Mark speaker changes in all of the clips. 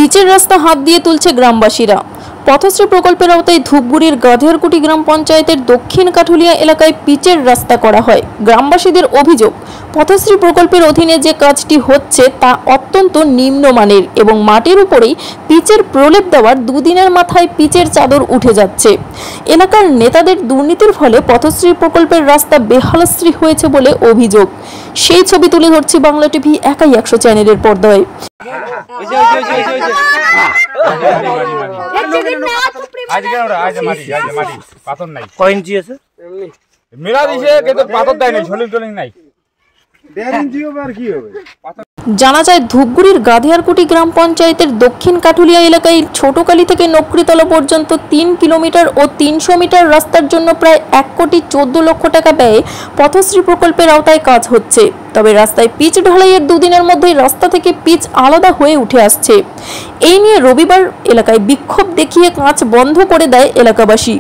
Speaker 1: পিচের রাস্তা হাত দিয়ে তুলছে গ্রামবাসীরা। পথশ্রী প্রকল্পের আওতায় ধূপগুড়ির গাধিয়ারকুটি গ্রাম পঞ্চায়েতের দক্ষিণ কাঠুলিয়া এলাকায় পিচের রাস্তা করা হয়। গ্রামবাসীদের অভিযোগ, পথশ্রী প্রকল্পের অধীনে যে কাজটি হচ্ছে তা অত্যন্ত নিম্নমানের এবং মাটির উপরেই পিচের প্রলেপ দেওয়ার দুদিনের মাথায় পিচের চাদর উঠে যাচ্ছে। এলাকার নেতাদের দুর্নীতির ফলে পথশ্রী প্রকল্পের রাস্তা বেহালশ্রী হয়েছে বলে অভিযোগ। সেই ছবি তুলে ধরছি বাংলা টিভি একাই 100 চ্যানেলের পর্দায়। জানা যায়, ধূপগুড়ির গাধিয়ারকুটি গ্রাম পঞ্চায়েতের দক্ষিণ কাঠুলিয়া এলাকায় ছোটকালী থেকে নকরিতলা পর্যন্ত 3 কিলোমিটার ও 300 মিটার রাস্তার জন্য প্রায় 1,14,00,000 টাকা ব্যয়ে পথশ্রী প্রকল্পের আওতায় কাজ হচ্ছে। তবে রাস্তায় পিচ ঢালাইয়ের দুদিনের মধ্যেই রাস্তা থেকে পিচ আলাদা হয়ে উঠে আসছে। এই নিয়ে রবিবার এলাকায় বিক্ষোভ দেখিয়ে কাজ বন্ধ করে দেয় এলাকাবাসী।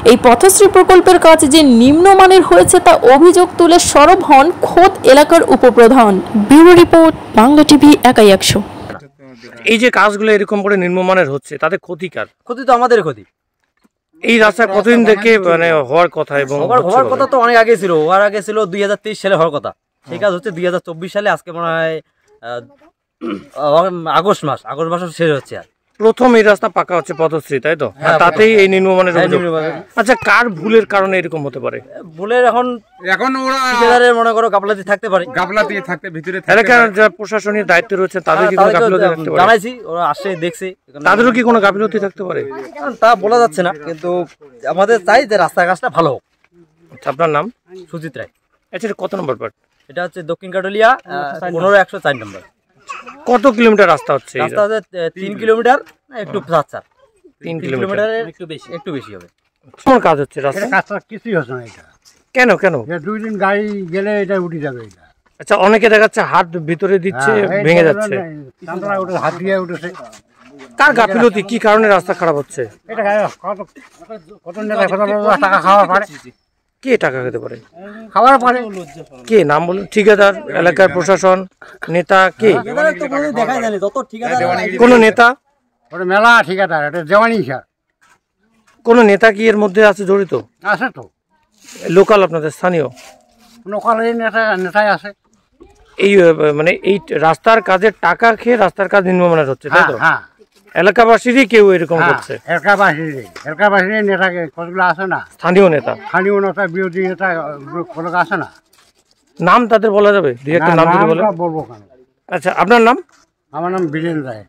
Speaker 1: এই পথশ্রী প্রকল্পের কাজ যে নিম্নমানের হয়েছে তা অভিযোগ তুলে সরব হন খোদ এলাকার উপপ্রধান। ব্যুরো রিপোর্ট, বাংলা টিভি একাই 100।
Speaker 2: এই যে কাজগুলো এরকম করে নিম্নমানের হচ্ছে, তাতে ক্ষতিকার?
Speaker 3: ক্ষতি তো আমাদের ক্ষতি।
Speaker 2: এই রাস্তা কতদিন থেকে মানে হওয়ার কথা? এবং
Speaker 3: হওয়ার কথা তো অনেক আগে ছিল। হওয়ার আগে ছিল 2023 সালে হওয়ার কথা। সেই কাজ হচ্ছে 2024 সালে, আজকে মনে হয় আগস্ট মাস শেষ হচ্ছে। আর
Speaker 2: প্রথম এই রাস্তা পাকা হচ্ছে পথশ্রী, তাই তো? তাতেই এই নিম্নমানের অভিযোগ। আচ্ছা, কার ভুলের কারণে এরকম হতে পারে?
Speaker 3: ভুলের এখন ওরা ঠিকাদারের মনে করো গাফলাতি থাকতে পারে।
Speaker 2: গাফলাতি থাকতে ভিতরে এলাকার যারা প্রশাসনিক দায়িত্ব রয়েছে তাদের কি কোনো গাফলতি থাকতে পারে?
Speaker 3: জানাইছি, ওরা আসছে দেখছে।
Speaker 2: তাদেরও কি কোনো গাফলতি থাকতে পারে?
Speaker 3: তা বলা যাচ্ছে না, কিন্তু আমাদের চাই যে রাস্তার কাজটা ভালো হোক।
Speaker 2: আচ্ছা, আপনার নাম?
Speaker 3: সুজিত রায়।
Speaker 2: আচ্ছা, কত নম্বর পার্ট?
Speaker 3: এটা হচ্ছে দক্ষিণ কাঠুলিয়া 15-104 নম্বর।
Speaker 2: কত কিলোমিটার রাস্তা হচ্ছে?
Speaker 3: রাস্তা হচ্ছে 3 কিলোমিটার, একটু
Speaker 2: 3 কিলোমিটারের
Speaker 3: একটু বেশি হবে।
Speaker 2: কোন কাজ হচ্ছে? রাস্তা
Speaker 4: কাজটা কিছুই হচ্ছে না। এটা
Speaker 2: কেন?
Speaker 4: 2 দিন গাড়ি গেলে এটা উঠে যাবে। এটা
Speaker 2: আচ্ছা, অনেকে দেখাচ্ছে হাত ভিতরে দিচ্ছে, ভেঙে যাচ্ছে।
Speaker 4: হাত দিয়ে উঠেছে।
Speaker 2: কার গাফিলতি? কি কারণে রাস্তা খারাপ হচ্ছে?
Speaker 4: এটা কত টাকা খাওয়া পারে।
Speaker 2: কে টাকা খেতে পারে?
Speaker 4: খাওয়ার পারে
Speaker 2: কে? নাম বলুন। ঠিকাদার, এলাকার প্রশাসন, নেতা? কে? কোন নেতা?
Speaker 4: ওটা মেলা ঠিকাদার, এটা দেওয়ানি স্যার।
Speaker 2: কোন নেতা কি এর মধ্যে আছে জড়িত?
Speaker 4: আছে তো।
Speaker 2: লোকাল, আপনাদের স্থানীয়
Speaker 4: লোকাল নেতাই আছে।
Speaker 2: এই মানে এই রাস্তার কাজের টাকা খেয়ে রাস্তার কাজ নিম্নমানের হচ্ছে, তাই তো?
Speaker 4: হ্যাঁ,
Speaker 2: এলাকাবাসীরই কেউ এরকম করছে?
Speaker 4: এলাকাবাসীর নেতা কতগুলো আছে না,
Speaker 2: স্থানীয় নেতা,
Speaker 4: বিরোধী নেতা কোনো আছে না।
Speaker 2: নাম তাদের বলা যাবে? দুই একটা নাম যদি বলেন।
Speaker 4: বলবো কেন?
Speaker 2: আচ্ছা, আপনার নাম?
Speaker 4: আমার নাম বীরেন রায়।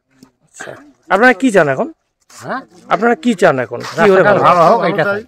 Speaker 2: আচ্ছা, আপনারা কি চান এখন?
Speaker 4: হ্যাঁ,
Speaker 2: আপনারা কি চান এখন? কি হলে ভালো
Speaker 4: হোক এটা চাই।